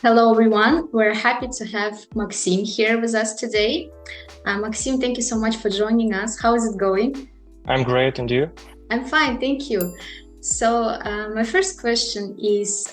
Hello, everyone. We're happy to have Maxim here with us today. Maxim, thank you so much for joining us. How is it going? I'm great, and you? I'm fine, thank you. So, my first question is,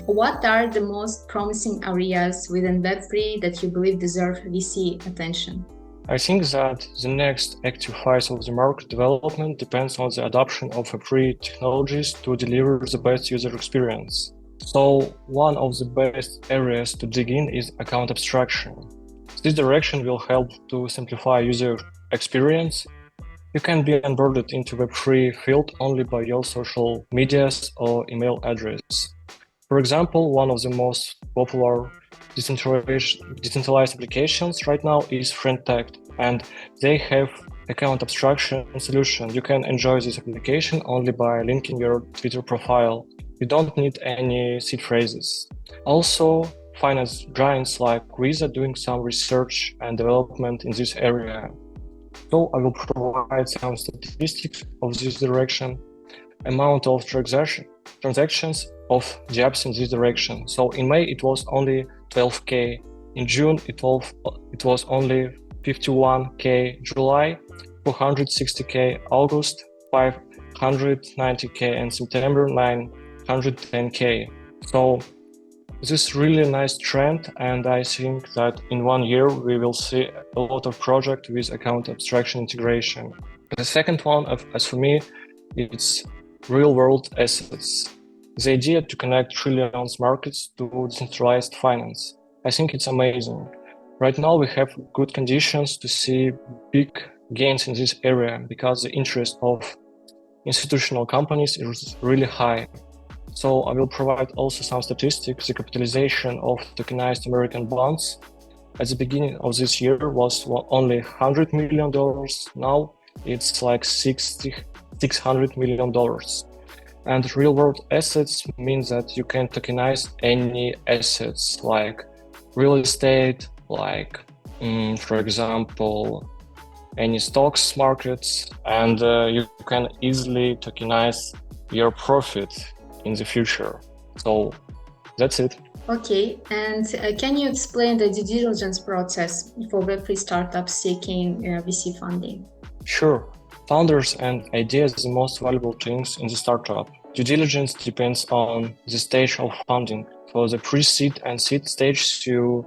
what are the most promising areas within Web3 that you believe deserve VC attention? I think that the next active phase of the market development depends on the adoption of Web3 technologies to deliver the best user experience. So, one of the best areas to dig in is account abstraction. This direction will help to simplify user experience. You can be onboarded into Web3 field only by your social medias or email address. For example, one of the most popular decentralized applications right now is FriendTech, and they have account abstraction solution. You can enjoy this application only by linking your Twitter profile. You don't need any seed phrases. Also, finance giants like Visa doing some research and development in this area. So I will provide some statistics of this direction, amount of transactions of jobs in this direction. So in May it was only 12k, in June it was only 51k, July 460k, August 590k, and September 910k. So this is really nice trend, and I think that in 1 year we will see a lot of projects with account abstraction integration. The second one, as for me, it's real-world assets. The idea to connect trillions markets to decentralized finance. I think it's amazing. Right now we have good conditions to see big gains in this area because the interest of institutional companies is really high. So I will provide also some statistics. The capitalization of tokenized American bonds at the beginning of this year was only $100 million. Now it's like $600 million. And real world assets means that you can tokenize any assets like real estate, like, for example, any stocks markets, and you can easily tokenize your profit in the future. So that's it. Okay, and can you explain the due diligence process for Web3 startups seeking VC funding? Sure. Founders and ideas are the most valuable things in the startup. Due diligence depends on the stage of funding. For the pre-seed and seed stage, you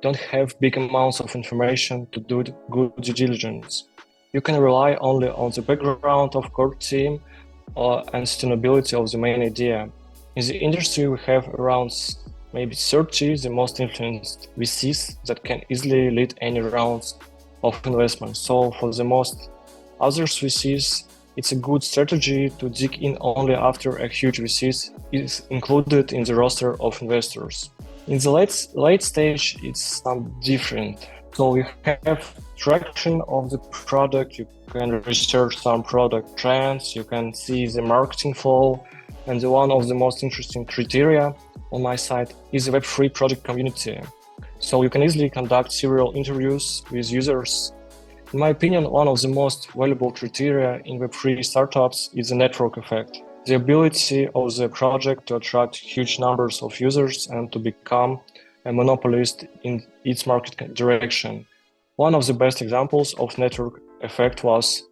don't have big amounts of information to do good due diligence. You can rely only on the background of core team and sustainability of the main idea. In the industry, we have around maybe 30 the most influenced VCs that can easily lead any rounds of investment. So for the most other VCs, it's a good strategy to dig in only after a huge VC is included in the roster of investors. In the late stage, it's some different. So you have traction of the product, you can research some product trends, you can see the marketing flow, and one of the most interesting criteria on my side is the Web3 project community. So you can easily conduct serial interviews with users. In my opinion, one of the most valuable criteria in Web3 startups is the network effect. The ability of the project to attract huge numbers of users and to become a monopolist in its market direction. One of the best examples of network effect was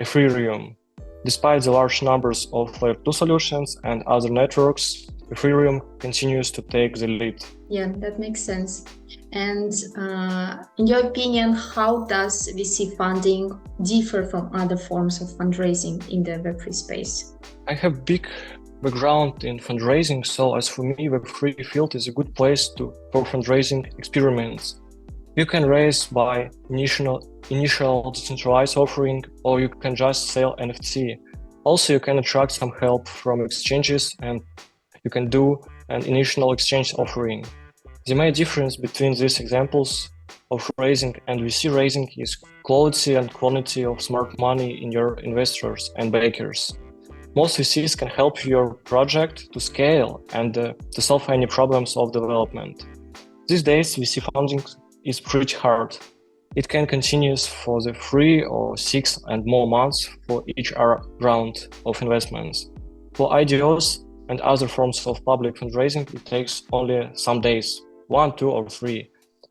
Ethereum. Despite the large numbers of Layer 2 solutions and other networks, Ethereum continues to take the lead. Yeah, that makes sense. And in your opinion, how does VC funding differ from other forms of fundraising in the Web3 space? I have big background in fundraising, so as for me, Web3 field is a good place for fundraising experiments. You can raise by initial decentralized offering, or you can just sell NFT. Also, you can attract some help from exchanges, and you can do an initial exchange offering. The main difference between these examples of raising and VC raising is quality and quantity of smart money in your investors and backers. Most VCs can help your project to scale and to solve any problems of development. These days, VC funding is pretty hard. It can continue for the 3 or 6 and more months for each round of investments. For IDOs, and other forms of public fundraising, it takes only some days, 1, 2, or 3.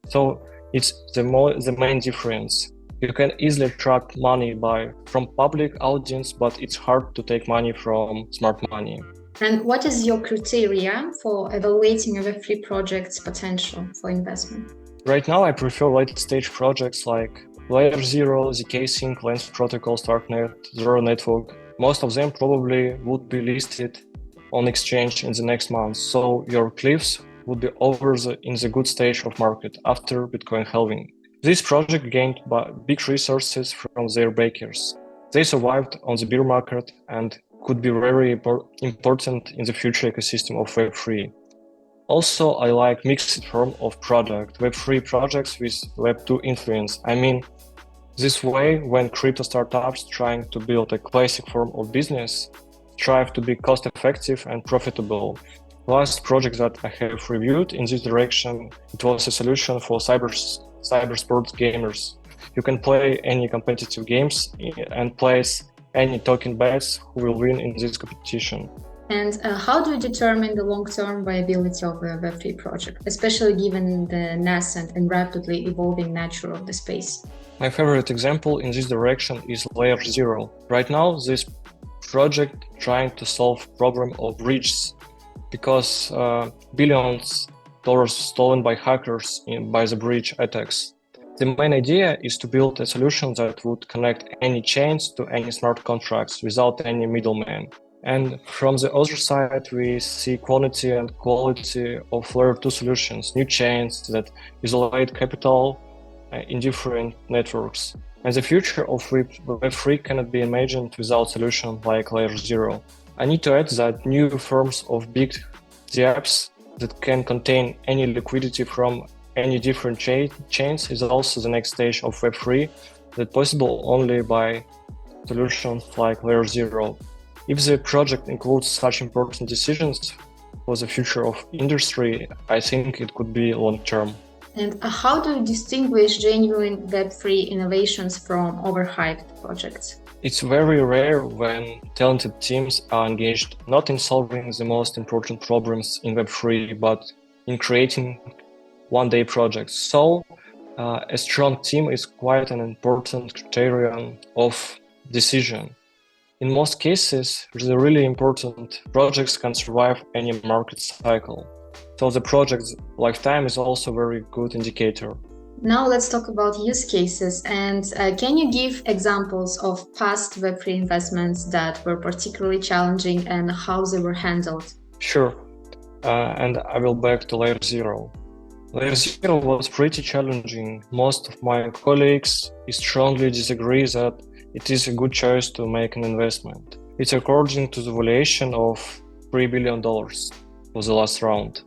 So it's the main difference. You can easily attract money from public audience, but it's hard to take money from smart money. And what is your criteria for evaluating a Web3 project's potential for investment? Right now, I prefer late-stage projects like Layer 0, ZK Sync, Lens Protocol, Starknet, Zero Network. Most of them probably would be listed on exchange in the next month, so your cliffs would be in the good stage of market after Bitcoin halving. This project gained big resources from their backers. They survived on the bear market and could be very important in the future ecosystem of Web3. Also, I like mixed form of product, Web3 projects with Web2 influence. I mean, this way, when crypto startups trying to build a classic form of business, strive to be cost-effective and profitable. Last project that I have reviewed in this direction, it was a solution for cybersports gamers. You can play any competitive games and place any token bets who will win in this competition. And how do you determine the long-term viability of a Web3 project, especially given the nascent and rapidly evolving nature of the space? My favorite example in this direction is Layer 0. Right now, this project trying to solve problem of breaches because billions dollars stolen by hackers by the breach attacks. The main idea is to build a solution that would connect any chains to any smart contracts without any middleman. And from the other side, we see quantity and quality of Layer 2 solutions, new chains that isolate capital in different networks. And the future of Web3 cannot be imagined without solutions like Layer 0. I need to add that new forms of big dApps that can contain any liquidity from any different chains is also the next stage of Web3 that possible only by solutions like Layer 0. If the project includes such important decisions for the future of industry, I think it could be long-term. And how do you distinguish genuine Web3 innovations from overhyped projects? It's very rare when talented teams are engaged not in solving the most important problems in Web3, but in creating one-day projects. So a strong team is quite an important criterion of decision. In most cases, the really important projects can survive any market cycle. So the project's lifetime is also a very good indicator. Now let's talk about use cases. And can you give examples of past Web3 investments that were particularly challenging and how they were handled? Sure. And I will back to Layer 0. Layer 0 was pretty challenging. Most of my colleagues strongly disagree that it is a good choice to make an investment. It's according to the valuation of $3 billion for the last round.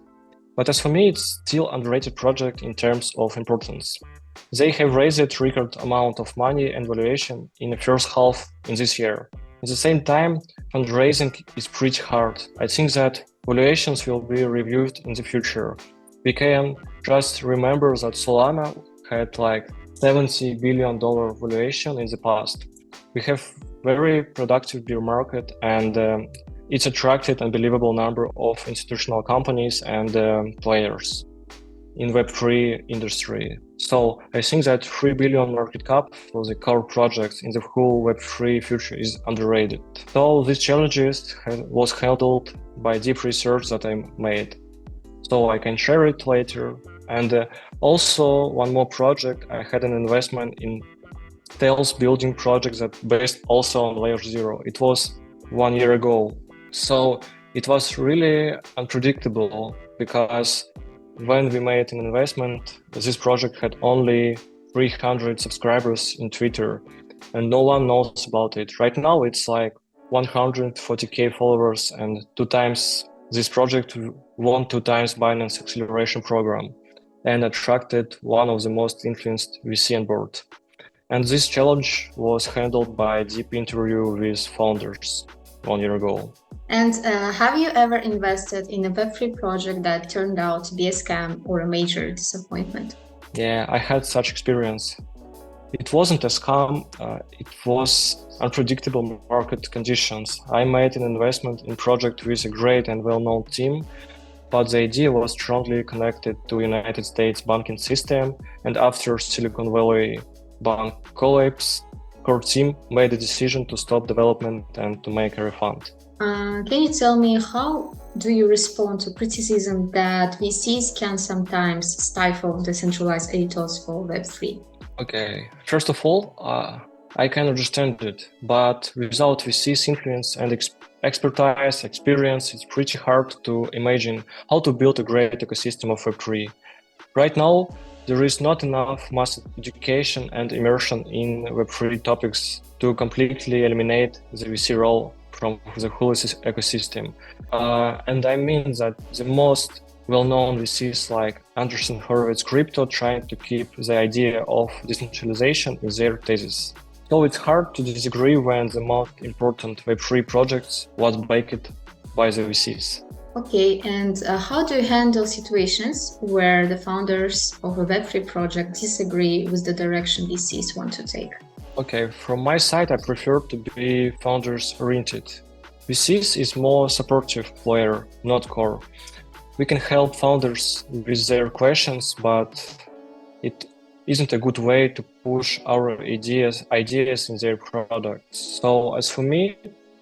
But as for me, it's still underrated project in terms of importance. They have raised a record amount of money and valuation in the first half in this year. At the same time, fundraising is pretty hard. I think that valuations will be reviewed in the future. We can just remember that Solana had like $70 billion valuation in the past. We have very productive bear market and it's attracted an unbelievable number of institutional companies and players in Web3 industry. So I think that 3 billion market cap for the core projects in the whole Web3 future is underrated. So these challenges was handled by deep research that I made. So I can share it later. And also one more project, I had an investment in Tails building project that based also on Layer 0. It was 1 year ago. So it was really unpredictable because when we made an investment, this project had only 300 subscribers in Twitter and no one knows about it. Right now it's like 140k followers and this project won 2 times Binance Acceleration Program and attracted one of the most influenced VC on board. And this challenge was handled by a deep interview with founders 1 year ago. And have you ever invested in a Web3 project that turned out to be a scam or a major disappointment? Yeah, I had such experience. It wasn't a scam, it was unpredictable market conditions. I made an investment in project with a great and well-known team, but the idea was strongly connected to United States banking system, and after Silicon Valley Bank collapse, core team made a decision to stop development and to make a refund. Can you tell me how do you respond to criticism that VCs can sometimes stifle decentralized editors for Web3? Okay, first of all, I can understand it, but without VC's influence and expertise, experience, it's pretty hard to imagine how to build a great ecosystem of Web3. Right now, there is not enough mass education and immersion in Web3 topics to completely eliminate the VC role from the whole ecosystem. And I mean that the most well-known VCs like Anderson Horowitz Crypto trying to keep the idea of decentralization in their thesis. So it's hard to disagree when the most important Web3 projects was backed by the VCs. Okay, and how do you handle situations where the founders of a Web3 project disagree with the direction VCs want to take? Okay, from my side, I prefer to be founders-oriented. VCs is more supportive player, not core. We can help founders with their questions, but it isn't a good way to push our ideas in their products. So as for me,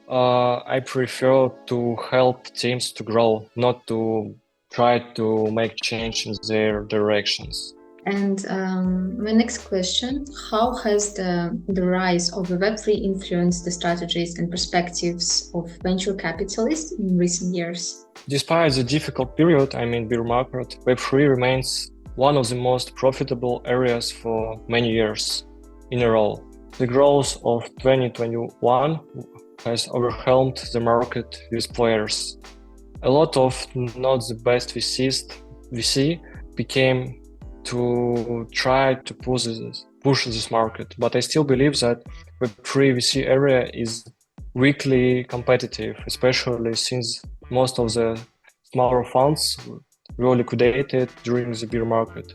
I prefer to help teams to grow, not to try to make change in their directions. And my next question, how has the rise of the Web3 influenced the strategies and perspectives of venture capitalists in recent years? Despite the difficult period, bear market, Web3 remains one of the most profitable areas for many years in a row. The growth of 2021 has overwhelmed the market with players. A lot of not the best VC became to try to push this market, but I still believe that Web3 VC area is weakly competitive, especially since most of the smaller funds were liquidated during the bear market.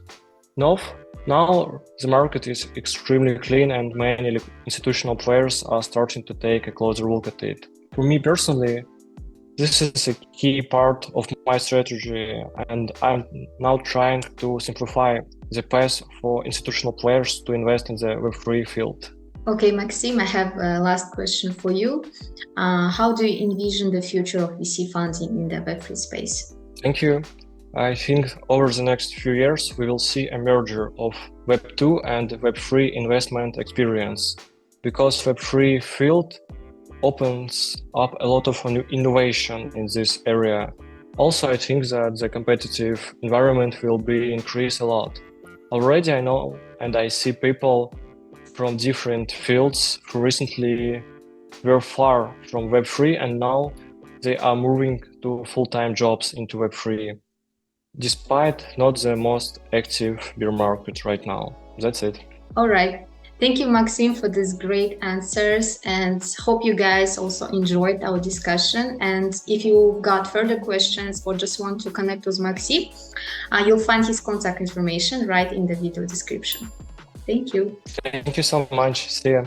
Now the market is extremely clean and many institutional players are starting to take a closer look at it. For me personally, this is a key part of my strategy, and I'm now trying to simplify the path for institutional players to invest in the Web3 field. Okay, Maxim, I have a last question for you. How do you envision the future of VC funding in the Web3 space? Thank you. I think over the next few years, we will see a merger of Web2 and Web3 investment experience, because Web3 field opens up a lot of innovation in this area. Also, I think that the competitive environment will be increased a lot. Already I know and I see people from different fields who recently were far from Web3 and now they are moving to full-time jobs into Web3, despite not the most active bear market right now. That's it. All right. Thank you, Maxim, for these great answers, and hope you guys also enjoyed our discussion. And if you got further questions or just want to connect with Maxim, you'll find his contact information right in the video description. Thank you. Thank you so much. See ya.